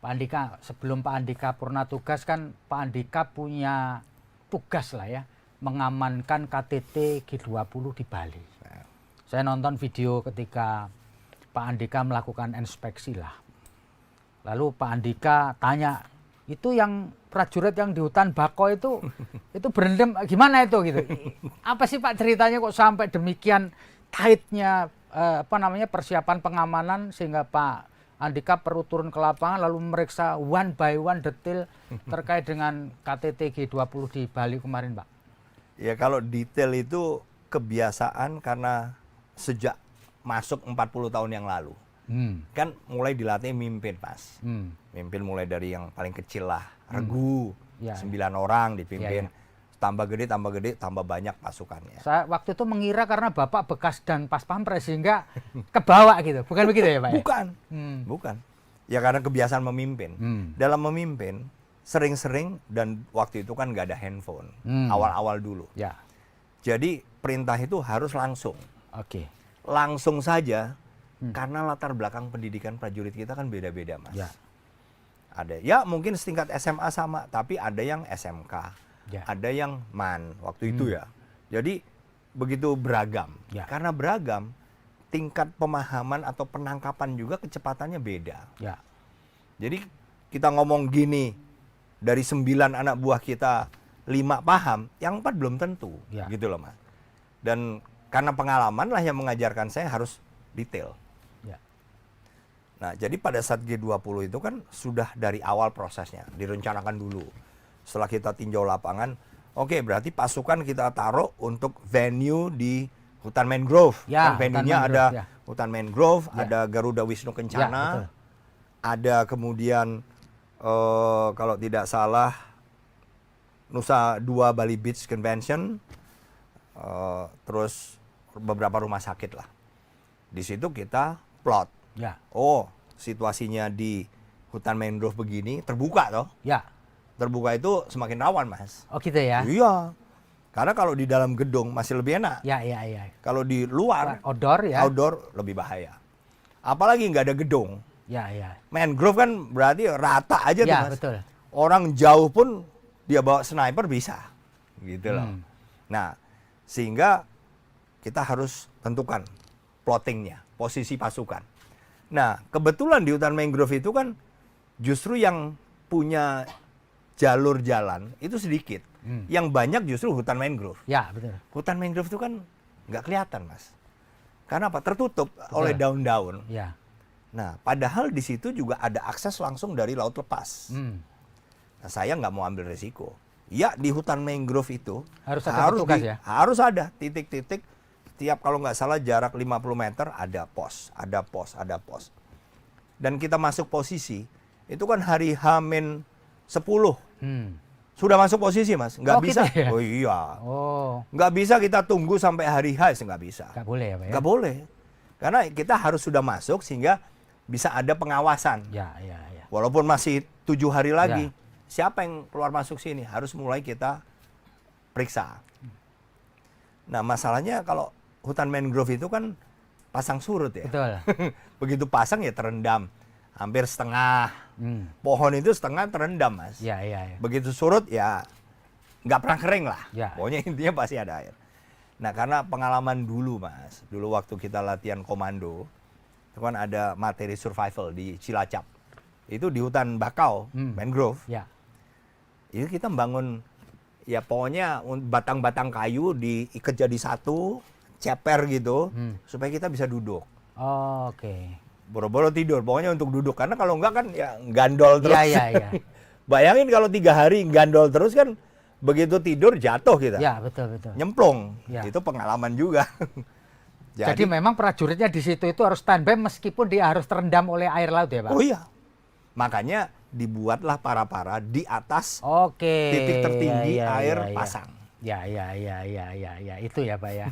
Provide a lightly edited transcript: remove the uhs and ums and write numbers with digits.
Pak Andika, sebelum Pak Andika purna tugas kan Pak Andika punya tugas lah ya, mengamankan KTT G20 di Bali. Saya nonton video ketika Pak Andika melakukan inspeksi lah. Lalu Pak Andika tanya, itu yang prajurit yang di hutan Bako itu berendam gimana itu gitu? Apa sih Pak ceritanya kok sampai demikian tightnya persiapan pengamanan sehingga Pak Andika perlu turun ke lapangan lalu memeriksa one by one detail terkait dengan KTT G20 di Bali kemarin, Pak? Ya kalau detail itu kebiasaan karena sejak masuk 40 tahun yang lalu. Kan mulai dilatih mimpin, Mas. Mimpin mulai dari yang paling kecil lah, regu, 9 orang dipimpin. Tambah gede, tambah banyak pasukannya. Saya waktu itu mengira karena Bapak bekas dan pas pampres sehingga kebawa gitu. Bukan begitu ya, Pak? Bukan, bukan. Ya karena kebiasaan memimpin. Dalam memimpin, sering-sering dan waktu itu kan nggak ada handphone. Awal-awal dulu. Ya. Jadi perintah itu harus langsung. Oke. Langsung saja, karena latar belakang pendidikan prajurit kita kan beda-beda, Mas. Ya. Ada, ya mungkin setingkat SMA sama, tapi ada yang SMK. Ya. Ada yang MAN waktu itu ya. Jadi begitu beragam. Ya. Karena beragam, tingkat pemahaman atau penangkapan juga kecepatannya beda. Ya. Jadi kita ngomong gini, dari 9 anak buah kita 5 paham, yang 4 belum tentu. Ya. Gitu loh, Mas. Dan karena pengalaman lah yang mengajarkan saya harus detail. Ya. Nah, jadi pada saat G20 itu kan sudah dari awal prosesnya, direncanakan dulu. Setelah kita tinjau lapangan, oke, berarti pasukan kita taruh untuk venue di hutan mangrove. Ya, kan venue-nya ada ya. hutan mangrove, Ya. ada Garuda Wisnu Kencana, Ya, ada kemudian kalau tidak salah Nusa Dua Bali Beach Convention, terus beberapa rumah sakit lah. Di situ kita plot. Ya. Oh, situasinya di hutan mangrove begini terbuka toh. Ya. Terbuka itu semakin rawan, Mas. Oh gitu ya. Iya. Karena kalau di dalam gedung masih lebih enak. Ya. Kalau di luar, Outdoor ya. outdoor lebih bahaya. Apalagi nggak ada gedung. Ya. Mangrove kan berarti rata aja tuh, Ya, Mas. betul. Orang jauh pun dia bawa sniper bisa. Gitu loh. Nah, sehingga kita harus tentukan plottingnya, posisi pasukan. Nah, kebetulan di hutan mangrove itu kan justru yang punya jalur jalan itu sedikit. Yang banyak justru hutan mangrove. Ya, betul. Hutan mangrove itu kan nggak kelihatan, Mas. Karena apa? Tertutup oleh daun-daun. Ya. Nah, padahal di situ juga ada akses langsung dari laut lepas. Nah, saya nggak mau ambil resiko. Ya, di hutan mangrove itu Harus ada petugas ya? harus ada titik-titik. Tiap kalau nggak salah jarak 50 meter ada pos. Dan kita masuk posisi, itu kan hari H-10. Sudah masuk posisi, Mas. Nggak bisa. Gitu ya? Oh iya. Oh. Nggak bisa kita tunggu sampai hari H, nggak bisa. Nggak boleh ya, Pak ya? Nggak boleh. Karena kita harus sudah masuk sehingga bisa ada pengawasan. Ya. Walaupun masih 7 hari lagi, siapa yang keluar masuk sini harus mulai kita periksa. Nah, masalahnya kalau hutan mangrove itu kan pasang surut ya. Betul. Begitu pasang ya terendam. Hampir setengah. Pohon itu setengah terendam, Mas. Ya. Begitu surut ya nggak pernah kering lah. Ya. Pokoknya intinya pasti ada air. Nah, karena pengalaman dulu, Mas. Dulu waktu kita latihan komando, itu kan ada materi survival di Cilacap. Itu di hutan bakau, mangrove. Ya. Itu kita membangun, ya pokoknya batang-batang kayu diikat jadi satu, ceper gitu, supaya kita bisa duduk. Oh, oke. Boro-boro tidur, pokoknya untuk duduk. Karena kalau enggak kan ya gandol terus. Ya. Bayangin kalau 3 hari gandol terus kan, begitu tidur jatuh kita. Ya, betul. Nyemplung. Ya. Itu pengalaman juga. Jadi memang prajuritnya di situ itu harus standby meskipun dia harus terendam oleh air laut ya, Pak? Oh iya. Makanya dibuatlah para-para di atas Oke. titik tertinggi Ya. air pasang. Ya. Itu ya, Pak ya.